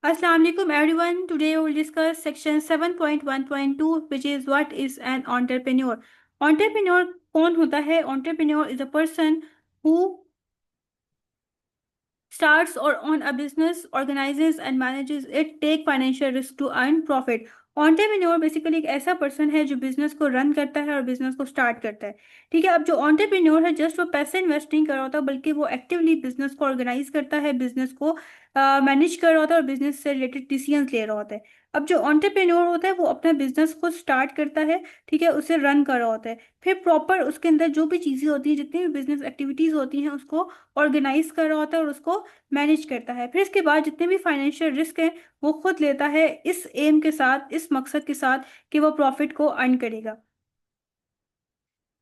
Assalamu alaikum everyone. Today we will discuss section 7.1.2 which is what is an entrepreneur. Entrepreneur कौन होता है? Entrepreneur is a person who starts or own a business, organizes and manages it, take financial risk to earn profit. Entrepreneur basically एक ऐसा person है जो business को run करता है और बिजनेस को स्टार्ट करता है। ठीक है, अब जो ऑन्टरप्रेन्योर है जस्ट वो पैसे इन्वेस्ट नहीं कर रहा होता, बल्कि वो एक्टिवली बिजनेस को ऑर्गेनाइज करता है, बिजनेस को मैनेज कर रहा होता है और बिजनेस से रिलेटेड डिसीजंस ले रहा होता है। अब जो ऑन्टरप्रेन्योर होता है वो अपना बिजनेस को स्टार्ट करता है, ठीक है, उसे रन कर रहा होता है, फिर प्रॉपर उसके अंदर जो भी चीज़ें होती हैं, जितनी भी बिजनेस एक्टिविटीज़ होती हैं, उसको ऑर्गेनाइज कर रहा होता है और उसको मैनेज करता है। फिर इसके बाद जितने भी फाइनेंशियल रिस्क है वो खुद लेता है, इस एम के साथ, इस मकसद के साथ कि वो प्रॉफिट को अर्न करेगा।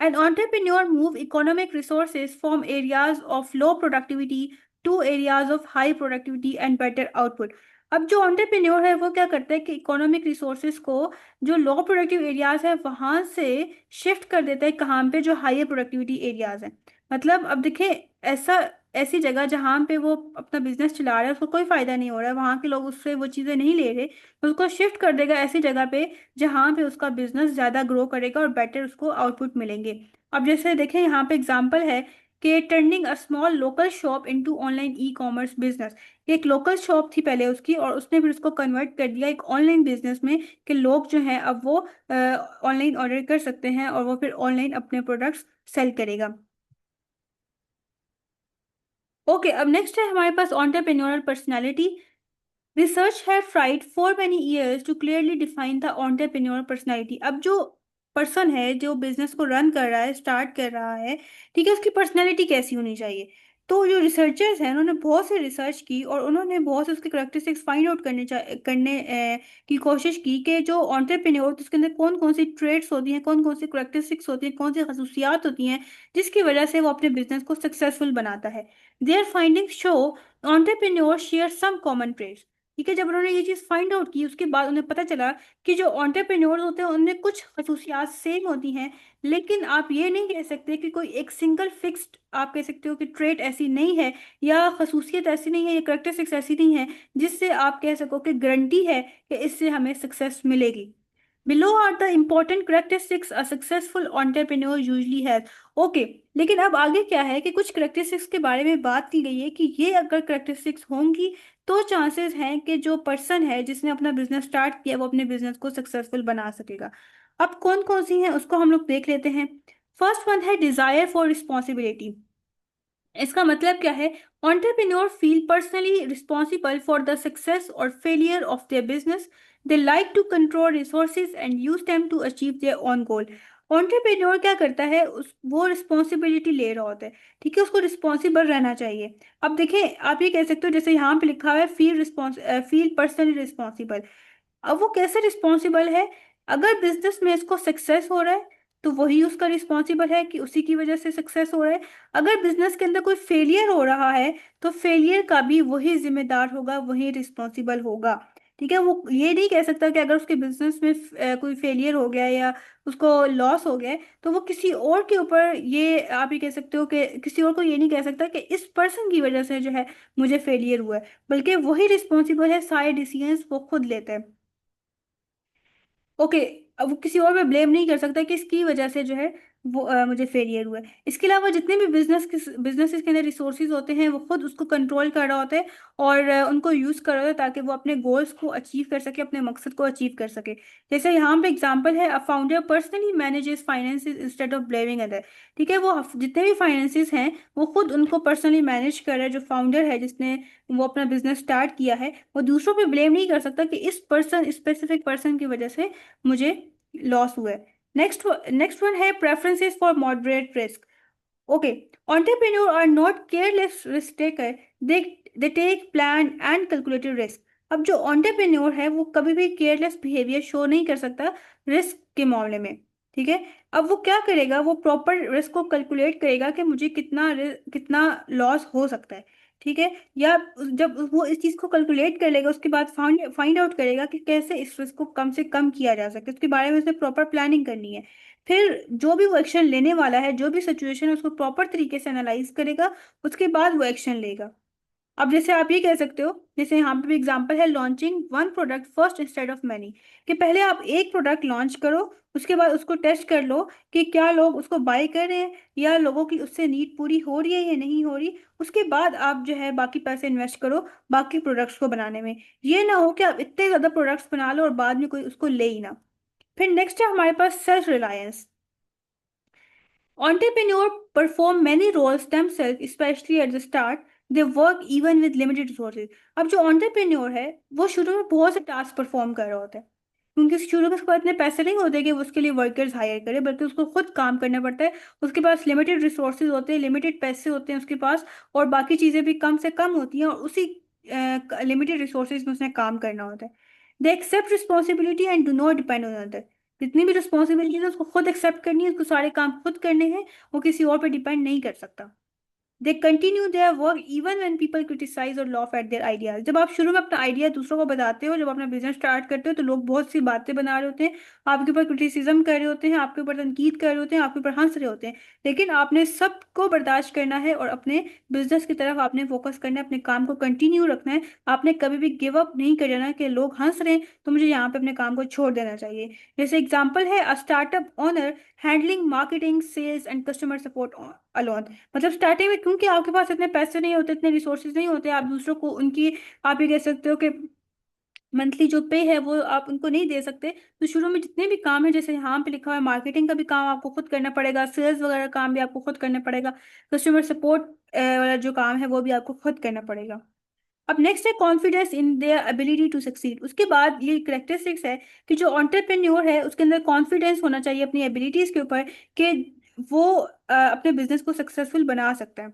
An entrepreneur move economic resources from areas of low productivity to areas of high productivity and better output. अब जो entrepreneur है वो क्या करता है कि इकोनॉमिक रिसोर्सेज को जो लो प्रोडक्टिव एरियाज है वहां से शिफ्ट कर देता है कहाँ पे, जो हाई प्रोडक्टिविटी एरियाज हैं। मतलब अब देखें, ऐसा ऐसी जगह जहाँ पे वो अपना बिजनेस चला रहा है उसको कोई फायदा नहीं हो रहा है, वहां के लोग उससे वो चीजें नहीं ले रहे, तो उसको शिफ्ट कर देगा ऐसी जगह पे जहाँ पे उसका बिजनेस ज़्यादा ग्रो करेगा और बेटर उसको आउटपुट मिलेंगे। अब जैसे देखें यहाँ पे एग्जांपल है कि turning a small local shop into online e commerce business. एक लोकल शॉप थी पहले उसकी और उसने फिर उसको कन्वर्ट कर दिया एक ऑनलाइन बिजनेस में, कि लोग जो हैं अब वो ऑनलाइन ऑर्डर कर सकते हैं और वो फिर ऑनलाइन अपने प्रोडक्ट्स सेल करेगा। ओके, अब नेक्स्ट है हमारे पास entrepreneurial personality. Research had tried for many years to clearly define the entrepreneurial personality. अब जो पर्सन है जो बिजनेस को रन कर रहा है, स्टार्ट कर रहा है, ठीक है, उसकी पर्सनैलिटी कैसी होनी चाहिए। तो जो रिसर्चर्स हैं उन्होंने बहुत से रिसर्च की और उन्होंने बहुत से उसके करेक्टरिस्टिक्स फाइंड आउट की कोशिश की कि जो entrepreneur तो उसके अंदर कौन कौन सी ट्रेड्स होती हैं, कौन कौन सी करेक्टरिस्टिक्स होती हैं, कौन सी खसूसियात होती हैं जिसकी वजह से वो अपने बिजनेस को सक्सेसफुल बनाता है। Their findings show entrepreneurs share some common traits. ठीक है, जब उन्होंने ये चीज़ फाइंड आउट की उसके बाद उन्हें पता चला कि जो एंटरप्रेन्योर्स होते हैं उनमें कुछ खसूसियात सेम होती हैं, लेकिन आप ये नहीं कह सकते कि कोई एक सिंगल फिक्स्ड, आप कह सकते हो कि ट्रेट ऐसी नहीं है या खसूसियत ऐसी नहीं है या करेक्टरिस्टिक्स ऐसी नहीं है जिससे आप कह सको कि गारंटी है कि इससे हमें सक्सेस मिलेगी। Below are the important characteristics a successful entrepreneur usually has. Okay, लेकिन अब आगे क्या है कि कुछ करेक्टरिस्टिक्स के बारे में बात की गई है कि ये अगर करेक्टरिस्टिक्स होंगी तो चांसेस हैं कि जो पर्सन है जिसने अपना बिजनेस स्टार्ट किया वो अपने बिजनेस को सक्सेसफुल बना सकेगा। अब कौन कौन सी हैं उसको हम लोग देख लेते हैं। फर्स्ट वन है डिजायर फॉर रिस्पॉन्सिबिलिटी। इसका मतलब क्या है? entrepreneur feel personally responsible for the success or failure of their business. They like to control resources and use them to achieve their own goal. entrepreneur क्या करता है, उस वो रिस्पॉन्सिबिलिटी ले रहा होता है, ठीक है, उसको रिस्पॉन्सिबल रहना चाहिए। अब देखें, आप ये कह सकते हो जैसे यहाँ पे लिखा हुआ है फील पर्सनली रिस्पॉन्सिबल। अब वो कैसे रिस्पॉन्सिबल है? अगर बिजनेस में इसको सक्सेस हो रहा है तो वही उसका रिस्पॉन्सिबल है कि उसी की वजह से सक्सेस हो रहा है। अगर बिजनेस के अंदर कोई फेलियर हो रहा है तो फेलियर का भी वही जिम्मेदार होगा, वही रिस्पॉन्सिबल होगा। ठीक है, वो ये नहीं कह सकता कि अगर उसके बिजनेस में कोई फेलियर हो गया या उसको लॉस हो गया है, तो वो किसी और के ऊपर, ये आप ये कह सकते हो कि किसी और को ये नहीं कह सकता कि इस पर्सन की वजह से जो है मुझे फेलियर हुआ है, बल्कि वही रिस्पॉन्सिबल है, सारे डिसीजंस वो खुद लेता है। ओके, अब वो किसी और पे ब्लेम नहीं कर सकता कि इसकी वजह से जो है वो मुझे फेलियर हुआ है। इसके अलावा जितने भी बिजनेसेस के अंदर रिसोर्सेज होते हैं वो खुद उसको कंट्रोल कर रहा होता है और उनको यूज कर रहा होता है ताकि वो अपने गोल्स को अचीव कर सके, अपने मकसद को अचीव कर सके। जैसे यहाँ पे एग्जांपल है, a founder personally manages finances instead of blaming other. ठीक है, वो जितने भी फाइनेंसेस हैं वो खुद उनको पर्सनली मैनेज कर रहा है। जो फाउंडर है जिसने वो अपना बिजनेस स्टार्ट किया है वो दूसरों पे ब्लेम नहीं कर सकता कि इस पर्सन, स्पेसिफिक पर्सन की वजह से मुझे लॉस हुआ है। नेक्स्ट नेक्स्ट वन है preferences for moderate risk. Okay, entrepreneur are not careless risk taker, they they take plan and calculated risk. अब जो entrepreneur है वो कभी भी केयरलेस बिहेवियर शो नहीं कर सकता रिस्क के मामले में। ठीक है, अब वो क्या करेगा, वो प्रॉपर रिस्क को कैलकुलेट करेगा कि मुझे कितना लॉस हो सकता है। ठीक है, या जब वो इस चीज को कैलकुलेट कर लेगा उसके बाद फाइंड फाइंड आउट करेगा कि कैसे इस रिस्क को कम से कम किया जा सके, उसके बारे में उसने प्रॉपर प्लानिंग करनी है। फिर जो भी वो एक्शन लेने वाला है, जो भी सिचुएशन है, उसको प्रॉपर तरीके से एनालाइज करेगा, उसके बाद वो एक्शन लेगा। अब जैसे आप ये कह सकते हो, जैसे यहाँ पे भी एग्जांपल है, launching one product first instead of many, कि पहले आप एक प्रोडक्ट लॉन्च करो, उसके बाद उसको टेस्ट कर लो कि क्या लोग उसको बाय कर रहे हैं, या लोगों की उससे नीड पूरी हो रही है या नहीं हो रही। उसके बाद आप जो है बाकी पैसे इन्वेस्ट करो बाकी प्रोडक्ट्स को बनाने में। ये ना हो कि आप इतने ज़्यादा प्रोडक्ट्स बना लो और बाद में कोई उसको ले ही ना। फिर नेक्स्ट है हमारे पास self reliance. Entrepreneurs perform many roles themselves, especially at the start. They work even with limited resources. अब जो entrepreneur है वो शुरू में बहुत से टास्क परफॉर्म कर रहा होता है, क्योंकि शुरू में उसके पास इतने पैसे नहीं होते कि वो उसके लिए वर्कर्स हायर करे, बल्कि उसको खुद काम करना पड़ता है। उसके पास लिमिटेड रिसोर्सेज होते हैं, लिमिटेड पैसे होते हैं उसके पास, और बाकी चीज़ें भी कम से कम होती हैं, और उसी लिमिटेड रिसोर्सेज में उसने काम करना होता है। They accept responsibility and do not depend on other. जितनी भी रिस्पॉन्सिबिलिटी है उसको खुद एक्सेप्ट करनी है, उसको सारे काम खुद करने हैं, वो किसी और पर डिपेंड नहीं कर सकता। They continue their work even when people criticize or laugh at their ideas. जब आप शुरू में अपना आइडिया दूसरों को बताते हो, जब अपना बिजनेस स्टार्ट करते हो, तो लोग बहुत सी बातें बना रहे होते हैं, आपके ऊपर क्रिटिसिज्म कर रहे होते हैं, आपके ऊपर तनकीद कर रहे होते हैं, आपके ऊपर हंस रहे होते हैं, लेकिन आपने सबको बर्दाश्त करना है और अपने बिजनेस की तरफ आपने फोकस करना है, अपने काम को कंटिन्यू रखना है। आपने कभी भी गिव अप नहीं कर जाना कि लोग हंस रहे हैं तो मुझे यहाँ पे अपने काम को छोड़ देना चाहिए। जैसे एग्जाम्पल है, a startup owner handling marketing sales and customer support alone. मतलब स्टार्टिंग में क्योंकि आपके पास इतने पैसे नहीं होते, इतने रिसोर्सेज नहीं होते, आप दूसरों को उनकी, आप ये कह सकते हो कि मंथली जो पे है वो आप उनको नहीं दे सकते। तो शुरू में जितने भी काम है, जैसे यहाँ पे लिखा हुआ है, मार्केटिंग का भी काम आपको खुद करना पड़ेगा, सेल्स वगैरह काम भी आपको खुद करना पड़ेगा, कस्टमर सपोर्ट वाला जो काम है वो भी आपको खुद करना पड़ेगा। अब नेक्स्ट है confidence in their ability to succeed. उसके बाद ये करेक्टरिस्टिक्स है कि जो एंटरप्रेन्योर है उसके अंदर कॉन्फिडेंस होना चाहिए अपनी एबिलिटीज के ऊपर, कि वो अपने बिजनेस को सक्सेसफुल बना सकता है।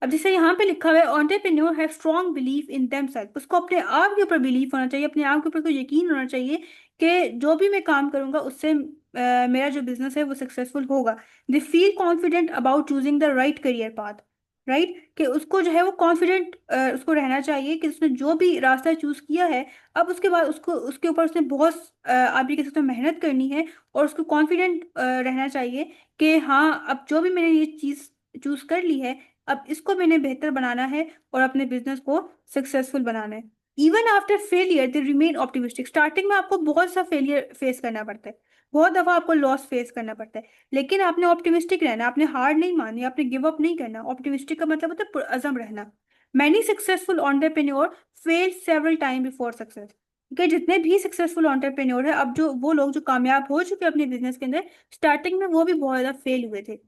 अब जैसे यहाँ पे लिखा हुआ है, entrepreneur have strong belief in themselves. उसको अपने आप के ऊपर बिलीफ होना चाहिए, अपने आप के ऊपर को यकीन होना चाहिए कि जो भी मैं काम करूंगा उससे मेरा जो बिजनेस है वो सक्सेसफुल होगा। They feel confident about choosing the right career path. Right, कि उसको जो है वो कॉन्फिडेंट उसको रहना चाहिए कि उसने जो भी रास्ता चूज किया है, अब उसके बाद उसको उसके ऊपर उसने बहुत आप ये कह सकते हो मेहनत करनी है, और उसको कॉन्फिडेंट रहना चाहिए कि हाँ, अब जो भी मैंने ये चीज़ चूज कर ली है, अब इसको मैंने बेहतर बनाना है और अपने बिजनेस को सक्सेसफुल बनाना है। Even after failure they remain optimistic. Starting में आपको बहुत सा फेलियर फेस करना पड़ता है, बहुत दफा आपको लॉस फेस करना पड़ता है, लेकिन आपने ऑप्टिमिस्टिक रहना, आपने हार नहीं माननी, आपने गिव अप नहीं करना। ऑप्टिमिस्टिक का मतलब होता है पुरअज़म रहना। Many successful entrepreneur fail several time before success. कि जितने भी सक्सेसफुल एंटरप्रेन्योर है, अब जो वो लोग जो कामयाब हो चुके हैं अपने बिजनेस के अंदर, स्टार्टिंग में वो भी बहुत ज्यादा फेल हुए थे।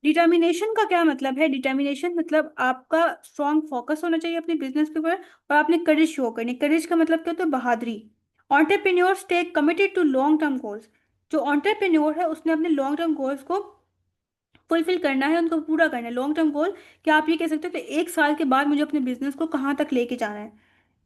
डिटर्मिनेशन का क्या मतलब है? डिटर्मिनेशन मतलब आपका स्ट्रॉन्ग फोकस होना चाहिए अपने बिजनेस के ऊपर, और आपने करेज शो करनी। करेज का मतलब क्या होता है? बहादुरी। Entrepreneur stay committed to long term goals. जो ऑन्टरप्रेन्योर है उसने अपने लॉन्ग टर्म गोल्स को फुलफिल करना है, उनको पूरा करना है। लॉन्ग टर्म गोल, क्या आप ये कह सकते हो कि एक साल के बाद मुझे अपने बिजनेस को कहाँ तक लेके जाना है।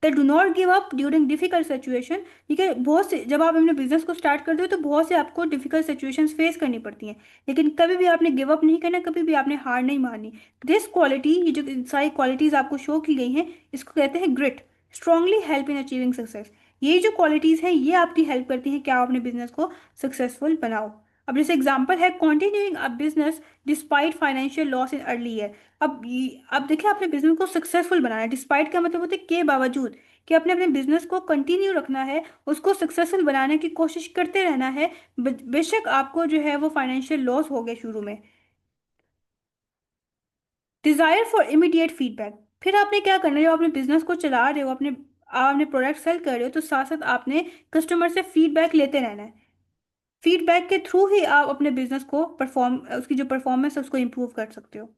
The do not give up during difficult situation. ठीक है, बहुत से जब आप अपने बिजनेस को स्टार्ट करते हो तो बहुत से आपको डिफिकल्ट सिचुएशंस फेस करनी पड़ती हैं, लेकिन कभी भी आपने गिव अप नहीं करना, कभी भी आपने हार नहीं माननी। दिस क्वालिटी, ये जो सारी क्वालिटीज आपको शो की गई हैं, इसको कहते हैं grit. Strongly help in achieving success. ये जो क्वालिटीज हैं ये आपकी हेल्प करती हैं कि आप अपने बिजनेस को सक्सेसफुल बनाओ। अब जैसे एग्जाम्पल है, continuing a business despite financial loss in early year. अब देखिए, आपने बिजनेस को सक्सेसफुल बनाना है। डिस्पाइट का मतलब होता है के बावजूद, कि अपने अपने बिजनेस को कंटिन्यू रखना है, उसको सक्सेसफुल बनाने की कोशिश करते रहना है। बेशक आपको जो है वो फाइनेंशियल लॉस हो गया शुरू में। Desire for immediate feedback. फिर आपने क्या करना है, जब अपने बिजनेस को चला रहे हो, अपने आप अपने प्रोडक्ट सेल कर रहे हो, तो साथ साथ आपने कस्टमर से फीडबैक लेते रहना है। फीडबैक के थ्रू ही आप अपने बिजनेस को परफॉर्म, उसकी जो परफॉर्मेंस है उसको इम्प्रूव कर सकते हो।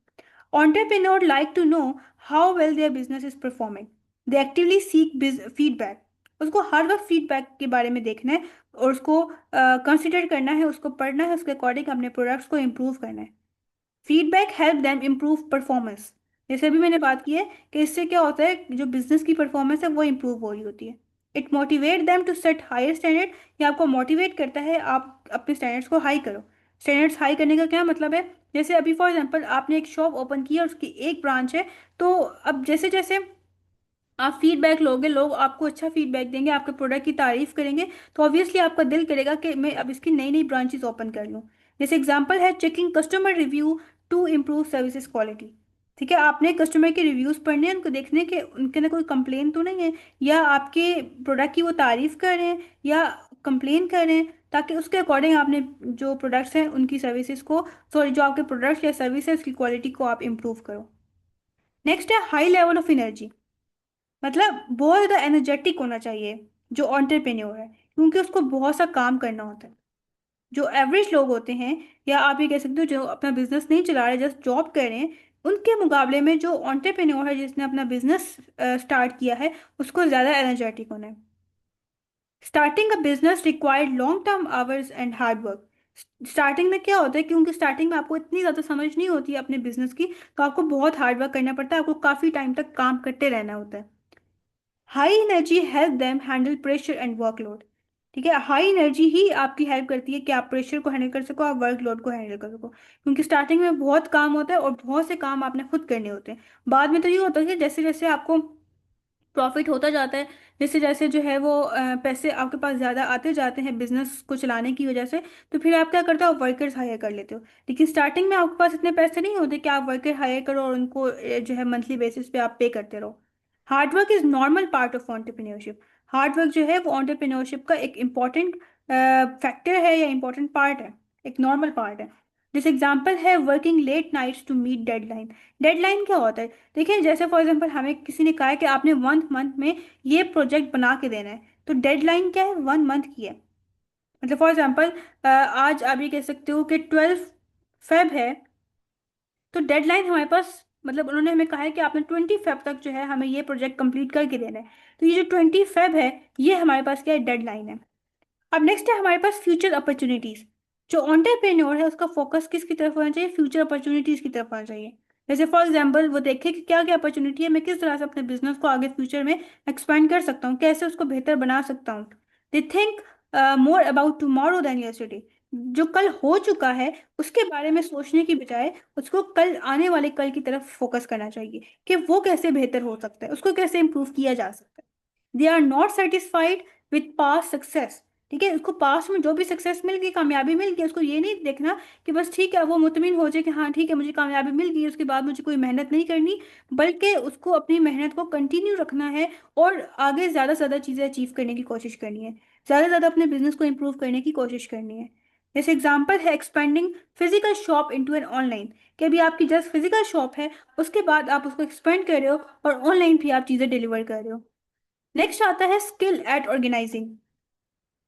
Entrepreneurs like to know how well their business is performing. They actively seek feedback. उसको हर वक्त फीडबैक के बारे में देखना है, और उसको कंसिडर करना है, उसको पढ़ना है, उसके अकॉर्डिंग अपने प्रोडक्ट्स को इम्प्रूव करना है। Feedback help them improve performance. जैसे अभी मैंने बात की है कि इससे क्या होता है, जो बिजनेस की परफॉर्मेंस है वो इम्प्रूव हो रही होती है। It motivate them to set higher standard. ये आपको मोटिवेट करता है आप अपने स्टैंडर्ड्स को हाई करो। स्टैंडर्ड्स हाई करने का क्या मतलब है? जैसे अभी फॉर एग्जांपल आपने एक शॉप ओपन की है और उसकी एक ब्रांच है, तो अब जैसे जैसे आप फीडबैक लोगे, लोग आपको अच्छा फीडबैक देंगे, आपके प्रोडक्ट की तारीफ करेंगे, तो ऑब्वियसली आपका दिल करेगा कि मैं अब इसकी नई नई ब्रांचेस ओपन कर लूँ। जैसे एग्जांपल है, checking customer review to improve services quality. ठीक है, आपने कस्टमर के रिव्यूज पढ़ने हैं, उनको देखने के उनके अंदर कोई कंप्लेन तो नहीं है, या आपके प्रोडक्ट की वो तारीफ कर रहे हैं या कंप्लेन कर रहे हैं, ताकि उसके अकॉर्डिंग आपने जो प्रोडक्ट्स हैं उनकी सर्विसेज को, सॉरी, जो आपके प्रोडक्ट्स या सर्विसेज की क्वालिटी को आप इम्प्रूव करो। नेक्स्ट है हाई लेवल ऑफ एनर्जी। मतलब बहुत ज़्यादा एनर्जेटिक होना चाहिए जो एंटरप्रेन्योर है, क्योंकि उसको बहुत सा काम करना होता है। जो एवरेज लोग होते हैं, या आप ये कह सकते हो जो अपना बिजनेस नहीं चला रहे, जस्ट जॉब कर रहे हैं, उनके मुकाबले में जो एंटरप्रेन्योर है जिसने अपना बिजनेस स्टार्ट किया है, उसको ज़्यादा एनर्जेटिक होना है। Starting a business required long term hours and hard work. Starting में क्या होता है, क्योंकि स्टार्टिंग में आपको इतनी ज़्यादा समझ नहीं होती है अपने बिजनेस की, तो आपको बहुत हार्ड वर्क करना पड़ता है, आपको काफ़ी टाइम तक काम करते रहना होता है। High energy help them handle pressure and workload. ठीक है, हाई एनर्जी ही आपकी हेल्प करती है कि आप प्रेशर को हैंडल कर सको, आप वर्कलोड को हैंडल कर सको, क्योंकि स्टार्टिंग में बहुत काम होता है और बहुत से काम आपने खुद करने होते हैं। बाद में तो ये होता है कि जैसे जैसे आपको प्रॉफिट होता जाता है, जैसे जैसे जो है वो पैसे आपके पास ज़्यादा आते जाते हैं बिजनेस को चलाने की वजह से, तो फिर आप क्या करते हो, आप वर्कर्स हायर कर लेते हो। लेकिन स्टार्टिंग में आपके पास इतने पैसे नहीं होते कि आप वर्कर हायर करो और उनको जो है मंथली बेसिस पे आप पे करते रहो। Hard work is normal part of entrepreneurship. Hard work जो है वो एंटरप्रेन्योरशिप का एक इम्पॉर्टेंट फैक्टर है या इम्पॉर्टेंट पार्ट है, एक नॉर्मल पार्ट है। जिस एग्जाम्पल है working late nights to meet deadline. Deadline क्या होता है? देखिए, जैसे फॉर एग्जांपल हमें किसी ने कहा है कि आपने 1 मंथ में ये प्रोजेक्ट बना के देना है, तो डेडलाइन क्या है, 1 मंथ की है। मतलब फॉर एग्जांपल आज आप ये कह सकते हो कि 12 फेब है, तो डेडलाइन हमारे पास, मतलब उन्होंने हमें कहा है कि आपने 20 फेब तक जो है हमें ये प्रोजेक्ट कंप्लीट करके देना है। तो ये जो 20 फेब है, ये हमारे पास क्या है, डेडलाइन है। अब नेक्स्ट है हमारे पास फ्यूचर अपॉर्चुनिटीज। जो एंटरप्रेन्योर है उसका फोकस किसकी तरफ होना चाहिए, फ्यूचर अपॉर्चुनिटीज की तरफ होना चाहिए। जैसे फॉर एग्जांपल वो देखे कि क्या क्या अपॉर्चुनिटी है, मैं किस तरह से अपने बिजनेस को आगे फ्यूचर में एक्सपेंड कर सकता हूँ, कैसे उसको बेहतर बना सकता हूँ। They think more about tomorrow than yesterday. जो कल हो चुका है उसके बारे में सोचने की बजाय उसको कल आने वाले कल की तरफ फोकस करना चाहिए, कि वो कैसे बेहतर हो सकता है, उसको कैसे इंप्रूव किया जा सकता है। They are not satisfied with past success. ठीक है, उसको पास्ट में जो भी सक्सेस मिल गई, कामयाबी मिल गई, उसको ये नहीं देखना कि बस ठीक है वो मुतमिन हो जाए कि हाँ ठीक है मुझे कामयाबी मिल गई, उसके बाद मुझे कोई मेहनत नहीं करनी, बल्कि उसको अपनी मेहनत को कंटिन्यू रखना है और आगे ज़्यादा से ज़्यादा चीज़ें अचीव करने की कोशिश करनी है, ज़्यादा से ज़्यादा अपने बिजनेस को इंप्रूव करने की कोशिश करनी है। जैसे एग्जाम्पल है expanding physical shop into an online. कि अभी आपकी जस्ट फिजिकल शॉप है, उसके बाद आप उसको एक्सपेंड कर रहे हो और ऑनलाइन भी आप चीज़ें डिलीवर कर रहे हो। नेक्स्ट आता है स्किल एट ऑर्गेनाइजिंग।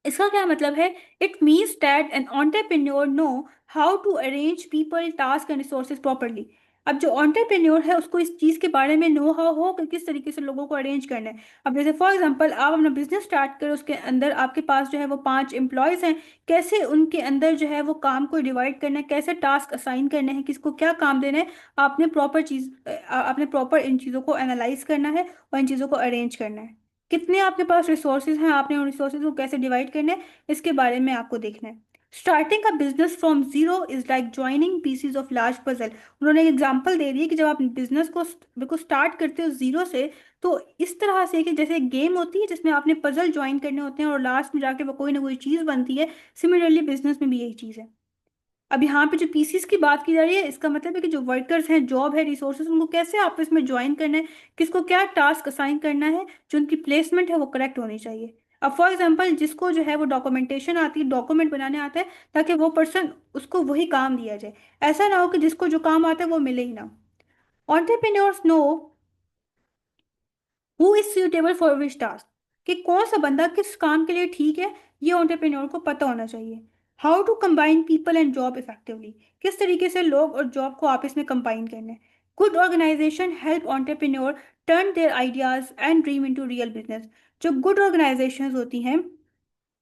इसका क्या मतलब है? It means that an entrepreneur know how to arrange people task and resources properly. अब जो एंटरप्रेन्योर है उसको इस चीज़ के बारे में नो हाउ हो कि किस तरीके से लोगों को अरेंज करना है। अब जैसे फॉर एग्जांपल आप अपना बिजनेस स्टार्ट करो, उसके अंदर आपके पास जो है वो 5 एम्प्लॉयज़ हैं, कैसे उनके अंदर जो है वो काम को डिवाइड करना है, कैसे टास्क असाइन करने हैं, किसको क्या काम देना है, आपने प्रॉपर इन चीज़ों को एनालाइज करना है और इन चीज़ों को अरेंज करना है। कितने आपके पास रिसोर्सेज हैं, आपने उन रिसोर्सेज को कैसे डिवाइड करना है, इसके बारे में आपको देखना है। स्टार्टिंग का business from zero is like joining PCs of large puzzle. उन्होंने एक एग्जांपल दे दी है कि जब आप बिजनेस को बिल्कुल स्टार्ट करते हो जीरो से, तो इस तरह से कि जैसे एक गेम होती है जिसमें आपने पजल ज्वाइन करने होते हैं और लास्ट में जाके वो कोई ना कोई चीज़ बनती है, सिमिलरली बिजनेस में भी यही चीज़ है। अब यहाँ पे जो पीसीस की बात की जा रही है, इसका मतलब है कि जो वर्कर्स हैं, जॉब है, रिसोर्सेज, उनको कैसे आपस में ज्वाइन करना है, किसको क्या टास्क असाइन करना है, जो उनकी प्लेसमेंट है वो करेक्ट होनी चाहिए। अब फॉर एग्जांपल जिसको जो है वो डॉक्यूमेंटेशन आती है, डॉक्यूमेंट बनाने आता है, ताकि वो पर्सन उसको वही काम दिया जाए। ऐसा ना हो कि जिसको जो काम आता है वो मिले ही ना। Entrepreneurs know who is suitable for which task. कि कौन सा बंदा किस काम के लिए ठीक है, ये एंटरप्रेन्योर को पता होना चाहिए। How to combine people and job effectively. किस तरीके से लोग और जॉब को आपस में कंबाइन करना है। Good organisation help entrepreneur turn their ideas and dream into real business. जो गुड ऑर्गेनाइजेशंस होती हैं,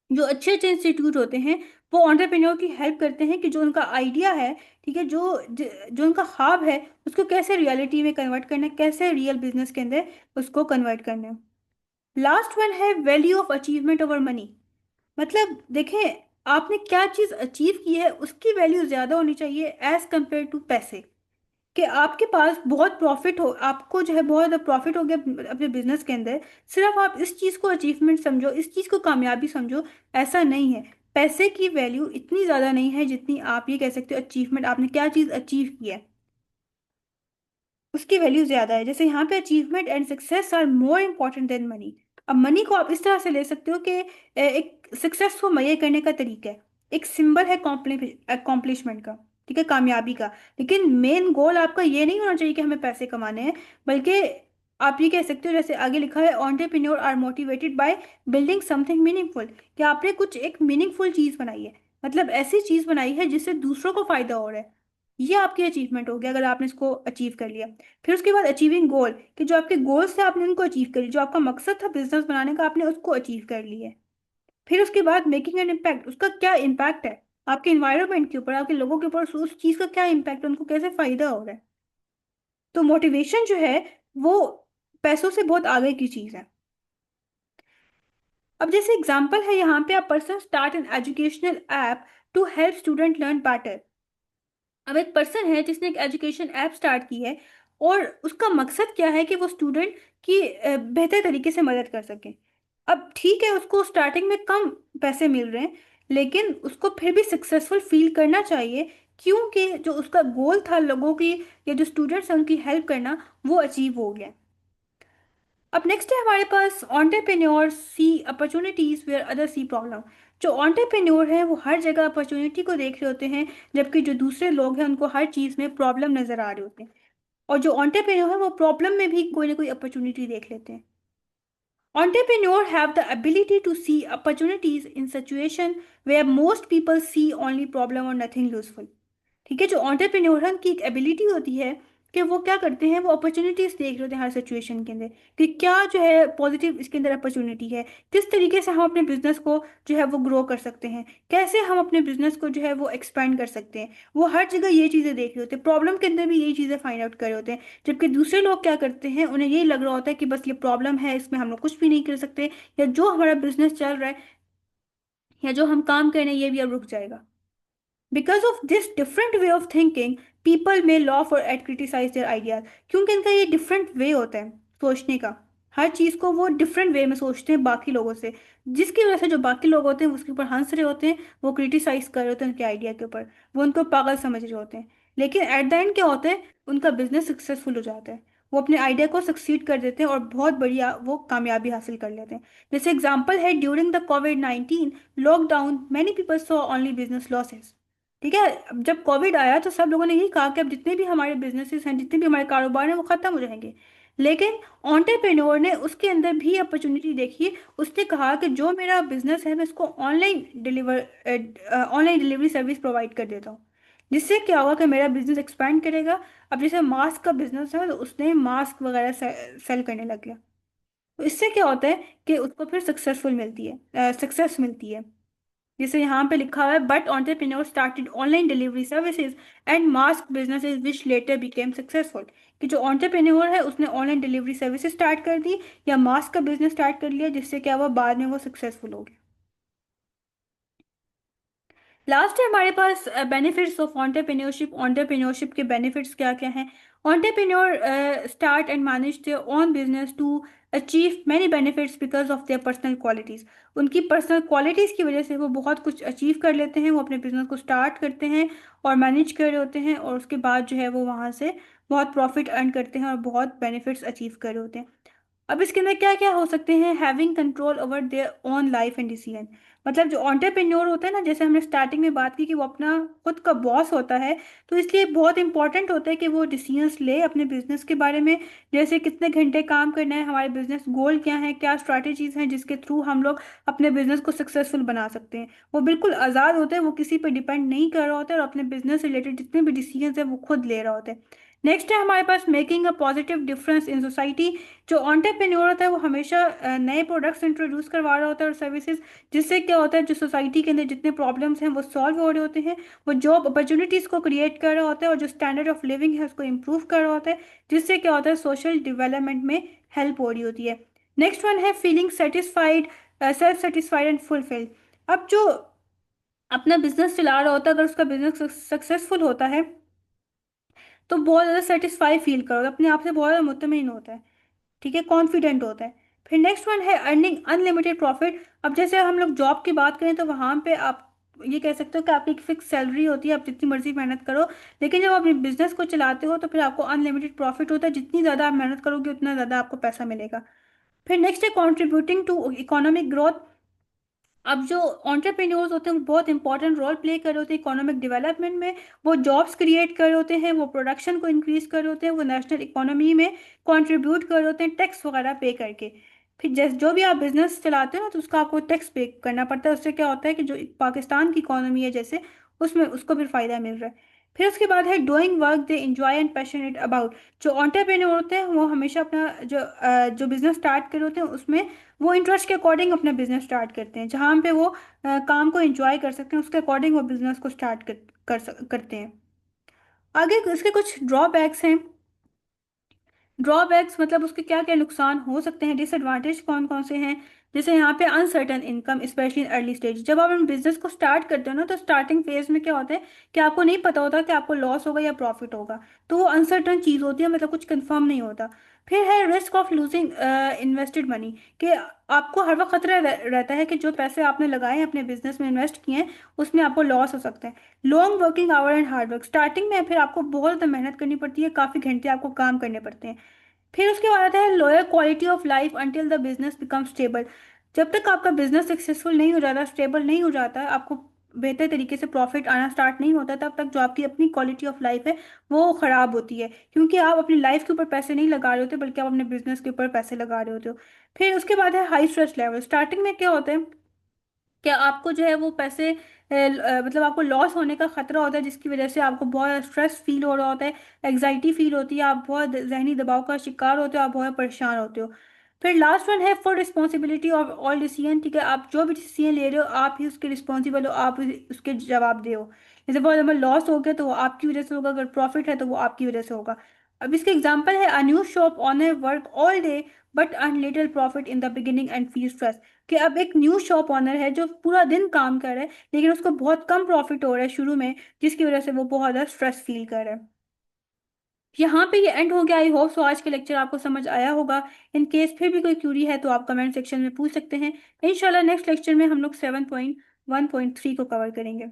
जो अच्छे अच्छे इंस्टीट्यूट होते हैं, वो एंटरप्रेन्योर की हेल्प करते हैं कि जो उनका आइडिया है, ठीक है, जो उनका ख्वाब है, उसको कैसे रियलिटी में कन्वर्ट करना है, कैसे रियल बिजनेस के अंदर उसको कन्वर्ट करना है। लास्ट वन है value of achievement over money. मतलब देखें, आपने क्या चीज़ अचीव की है उसकी वैल्यू ज़्यादा होनी चाहिए एज कंपेयर टू पैसे। कि आपके पास बहुत प्रॉफिट हो, आपको जो है बहुत ज़्यादा प्रॉफिट हो गया अपने बिजनेस के अंदर, सिर्फ आप इस चीज़ को अचीवमेंट समझो, इस चीज़ को कामयाबी समझो, ऐसा नहीं है। पैसे की वैल्यू इतनी ज़्यादा नहीं है जितनी आप ये कह सकते हो अचीवमेंट, आपने क्या चीज़ अचीव की है। उसकी वैल्यू ज्यादा है। जैसे यहाँ पे achievement and success are more important than money. अब मनी को आप इस तरह से ले सकते हो कि एक सक्सेस को मेजर करने का तरीका है, एक सिंबल है अकॉम्प्लिशमेंट का, ठीक है, कामयाबी का। लेकिन मेन गोल आपका ये नहीं होना चाहिए कि हमें पैसे कमाने हैं, बल्कि आप ये कह सकते हो, जैसे आगे लिखा है, entrepreneur are motivated by building something meaningful, कि आपने कुछ एक मीनिंगफुल चीज बनाई है, मतलब ऐसी चीज बनाई है जिससे दूसरों को फायदा हो रहा है। ये आपकी अचीवमेंट हो गया अगर आपने इसको अचीव कर लिया। फिर उसके बाद अचीविंग गोल, कि जो आपके गोल्स थे आपने उनको अचीव कर लिया, जो आपका मकसद था बिजनेस बनाने का आपने उसको अचीव कर लिया है। फिर उसके बाद मेकिंग एन इम्पैक्ट, उसका क्या इम्पैक्ट है आपके इन्वायरमेंट के ऊपर, आपके लोगों के ऊपर, उस चीज का क्या इम्पैक्ट है, उनको कैसे फायदा हो रहा है। तो मोटिवेशन जो है वो पैसों से बहुत आगे की चीज है। अब जैसे एग्जांपल है यहाँ पे, a person start an educational app to help student learn better. अब एक पर्सन है जिसने एक एजुकेशन ऐप स्टार्ट की है, और उसका मकसद क्या है कि वो स्टूडेंट की बेहतर तरीके से मदद कर सके। अब ठीक है, उसको स्टार्टिंग में कम पैसे मिल रहे हैं, लेकिन उसको फिर भी सक्सेसफुल फील करना चाहिए, क्योंकि जो उसका गोल था लोगों की या जो स्टूडेंट्स हैं उनकी हेल्प करना, वो अचीव हो गया। अब नेक्स्ट है हमारे पास, entrepreneur see opportunities where other see problem. जो एंटरप्रेन्योर है वो हर जगह अपॉर्चुनिटी को देख रहे होते हैं, जबकि जो दूसरे लोग हैं उनको हर चीज़ में प्रॉब्लम नजर आ रहे होते हैं। और जो एंटरप्रेन्योर है वो प्रॉब्लम में भी कोई ना कोई अपॉर्चुनिटी देख लेते हैं। Entrepreneurs have the ability to see opportunities in situation where most people see only problem or nothing useful। ठीक है, जो ऑन्टरप्रेन्योर है उनकी एक एबिलिटी होती है कि वो क्या करते हैं, वो अपॉर्चुनिटीज देख रहे होते हैं हर सिचुएशन के अंदर, कि क्या जो है पॉजिटिव इसके अंदर अपॉर्चुनिटी है, किस तरीके से हम अपने बिजनेस को जो है वो ग्रो कर सकते हैं, कैसे हम अपने बिजनेस को जो है वो एक्सपेंड कर सकते हैं। वो हर जगह ये चीज़ें देख रहे होते हैं, प्रॉब्लम के अंदर भी यही चीज़ें फाइंड आउट कर रहे होते हैं। जबकि दूसरे लोग क्या करते हैं, उन्हें यही लग रहा होता है कि बस ये प्रॉब्लम है, इसमें हम लोग कुछ भी नहीं कर सकते, या जो हमारा बिजनेस चल रहा है या जो हम काम कर रहे हैं ये भी अब रुक जाएगा। Because of this different way of thinking, people may laugh or at criticize their ideas। क्योंकि इनका ये डिफरेंट वे होता है सोचने का, हर चीज़ को वो डिफरेंट वे में सोचते हैं बाकी लोगों से, जिसकी वजह से जो बाकी लोग होते हैं वो उसके ऊपर हंस रहे होते हैं, वो क्रिटिसाइज कर रहे होते हैं उनके आइडिया के ऊपर, वो उनको पागल समझ रहे होते हैं। लेकिन एट द एंड क्या होता है, उनका बिजनेस सक्सेसफुल हो जाता है, वो अपने आइडिया को सक्सीड कर देते हैं और बहुत बढ़िया वो कामयाबी हासिल कर लेते हैं। जैसे एग्जाम्पल है, during the covid lockdown many people saw only business losses. ठीक है, अब जब कोविड आया तो सब लोगों ने यही कहा कि अब जितने भी हमारे बिजनेसेस हैं, जितने भी हमारे कारोबार हैं, वो खत्म हो जाएंगे। लेकिन एंटरप्रेन्योर ने उसके अंदर भी अपॉर्चुनिटी देखी। उसने कहा कि जो मेरा बिजनेस है मैं इसको ऑनलाइन डिलीवरी सर्विस प्रोवाइड कर देता हूँ, जिससे क्या होगा कि मेरा बिजनेस एक्सपैंड करेगा। अब जैसे मास्क का बिजनेस है तो उसने मास्क वगैरह सेल करने लग गया। तो इससे क्या होता है कि उसको फिर सक्सेस मिलती है। जैसे यहाँ पे लिखा हुआ है, but entrepreneur started online delivery services and mask businesses which letter became successful. कि जो एंटरप्रेन्योर है उसने ऑनलाइन डिलीवरी सर्विसेज स्टार्ट कर दी या मास्क का बिजनेस स्टार्ट कर लिया, जिससे क्या हुआ, बाद में वो सक्सेसफुल हो गया। लास्ट है हमारे पास बेनिफिट्स ऑफ एंटरप्रेन्योरशिप। एंटरप्रेन्योरशिप के बेनिफिट्स क्या क्या हैं। Entrepreneur start and manage their own business to achieve many benefits because of their personal qualities. उनकी पर्सनल क्वालिटीज़ की वजह से वो बहुत कुछ अचीव कर लेते हैं, वो अपने बिजनेस को स्टार्ट करते हैं और मैनेज कर रहे होते हैं, और उसके बाद जो है वो वहाँ से बहुत प्रॉफिट अर्न करते हैं और बहुत बेनिफिट्स अचीव कर रहे होते हैं। अब इसके अंदर क्या क्या हो सकते हैं, having control over their own life and decision. मतलब जो एंटरप्रेन्योर होता है ना, जैसे हमने स्टार्टिंग में बात की कि वो अपना खुद का बॉस होता है, तो इसलिए बहुत इंपॉर्टेंट होता है कि वो डिसीजंस ले अपने बिजनेस के बारे में। जैसे कितने घंटे काम करना है, हमारे बिजनेस गोल क्या है, क्या स्ट्रैटेजीज हैं जिसके थ्रू हम लोग अपने बिजनेस को सक्सेसफुल बना सकते हैं। वो बिल्कुल आज़ाद होते हैं, वो किसी पर डिपेंड नहीं कर रहा होता है, और अपने बिजनेस से रिलेटेड जितने भी डिसीजन है वो खुद ले रहा होता है। नेक्स्ट है हमारे पास, making a positive difference in society. जो एंटरप्रेन्योर होता है वो हमेशा नए प्रोडक्ट्स इंट्रोड्यूस करवा रहा होता है और सर्विसेज, जिससे क्या होता है, जो सोसाइटी के अंदर जितने प्रॉब्लम्स हैं वो सॉल्व हो रहे होते हैं। वो जॉब अपॉर्चुनिटीज़ को क्रिएट कर रहा होता है और जो स्टैंडर्ड ऑफ लिविंग है उसको इम्प्रूव कर रहा होता है, जिससे क्या होता है, सोशल डेवलपमेंट में हेल्प हो रही होती है। नेक्स्ट वन है feeling satisfied, self satisfied and fulfilled. अब जो अपना बिजनेस चला रहा होता है, अगर उसका बिजनेस सक्सेसफुल होता है तो बहुत ज़्यादा सेटिस्फाई फील करोगे, अपने आप से बहुत ज़्यादा मुतमईन होता है, ठीक है, कॉन्फिडेंट होता है। फिर नेक्स्ट वन है अर्निंग अनलिमिटेड प्रॉफिट। अब जैसे हम लोग जॉब की बात करें तो वहाँ पे आप ये कह सकते हो कि आपकी एक फिक्स सैलरी होती है, आप जितनी मर्जी मेहनत करो। लेकिन जब आप अपने बिजनेस को चलाते हो तो फिर आपको अनलिमिटेड प्रॉफिट होता है, जितनी ज़्यादा आप मेहनत करोगे उतना ज़्यादा आपको पैसा मिलेगा। फिर नेक्स्ट है कंट्रीब्यूटिंग टू इकोनॉमिक ग्रोथ। अब जो एंटरप्रेन्योर्स होते हैं वो बहुत इंपॉर्टेंट रोल प्ले कर रहे होते हैं इकोनॉमिक डेवलपमेंट में। वो जॉब्स क्रिएट कर रहे होते हैं, वो प्रोडक्शन को इंक्रीज कर रहे होते हैं, वो नेशनल इकोनॉमी में कंट्रीब्यूट कर रहे होते हैं टैक्स वगैरह पे करके। फिर जैसे जो भी आप बिजनेस चलाते हो ना तो उसका आपको टैक्स पे करना पड़ता है। उससे क्या होता है कि जो पाकिस्तान की इकोनॉमी है जैसे, उसमें उसको भी फायदा मिल रहा है। फिर उसके बाद है doing work they enjoy and passionate about. जो एंटरप्रेन्योर होते हैं वो हमेशा अपना जो बिजनेस स्टार्ट कर होते हैं उसमें वो इंटरेस्ट के अकॉर्डिंग अपना बिजनेस स्टार्ट करते हैं। जहाँ पे वो काम को एंजॉय कर सकते हैं उसके अकॉर्डिंग वो बिजनेस को स्टार्ट करते हैं। आगे इसके कुछ ड्रॉबैक्स हैं। ड्रॉबैक्स मतलब उसके क्या क्या नुकसान हो सकते हैं, डिसएडवांटेज कौन कौन से हैं। जैसे यहाँ पे uncertain income specially in early stage. जब आप अपने बिजनेस को स्टार्ट करते हो ना तो स्टार्टिंग फेज में क्या होता है कि आपको नहीं पता होता कि आपको लॉस होगा या प्रॉफिट होगा। तो वो अनसर्टन चीज़ होती है, मतलब कुछ कंफर्म नहीं होता। फिर है risk of losing invested money, कि आपको हर वक्त खतरा रहता है कि जो पैसे आपने लगाए हैं अपने बिजनेस में इन्वेस्ट किए हैं उसमें आपको लॉस हो सकता है। Long working hour and hard work, starting में फिर आपको बहुत ज़्यादा मेहनत करनी पड़ती है, काफ़ी घंटे आपको काम करने पड़ते हैं। फिर उसके बाद आता है lower quality of life until the business become stable. जब तक आपका बिजनेस सक्सेसफुल नहीं हो जाता, स्टेबल नहीं हो जाता, आपको बेहतर तरीके से प्रॉफिट आना स्टार्ट नहीं होता, तब तक जो आपकी अपनी क्वालिटी ऑफ लाइफ है वो खराब होती है, क्योंकि आप अपनी लाइफ के ऊपर पैसे नहीं लगा रहे होते बल्कि आप अपने बिजनेस के ऊपर पैसे लगा रहे होते हो। फिर उसके बाद है हाई स्ट्रेस लेवल। स्टार्टिंग में क्या होता है क्या आपको जो है वो पैसे मतलब आपको लॉस होने का खतरा होता है, जिसकी वजह से आपको बहुत स्ट्रेस फील हो रहा होता है, एग्जाइटी फील होती है, आप बहुत जहनी दबाव का शिकार होते हो, आप बहुत परेशान होते हो। फिर लास्ट वन है for responsibility of all decision. ठीक है, आप जो भी डिसीजन ले रहे हो आप ही उसके रिस्पॉन्सिबल हो, आप ही उसके जवाब दे हो। जैसे बहुत अगर लॉस हो गया तो वो आपकी वजह से होगा, अगर प्रॉफिट है तो वो आपकी वजह से होगा। अब इसके एग्जाम्पल है a new shop owner work all day but earn little profit in the beginning and feel stress. कि अब एक न्यू शॉप ऑनर है जो पूरा दिन काम कर रहा है लेकिन उसको बहुत कम प्रॉफिट हो रहा है शुरू में, जिसकी वजह से वो बहुत ज़्यादा स्ट्रेस फील कर रहा है। यहाँ पे ये एंड हो गया। आई होप सो आज के लेक्चर आपको समझ आया होगा। इन केस फिर भी कोई क्यूरी है तो आप कमेंट सेक्शन में पूछ सकते हैं। इंशाल्लाह नेक्स्ट लेक्चर में हम लोग 7.1.3 को कवर करेंगे।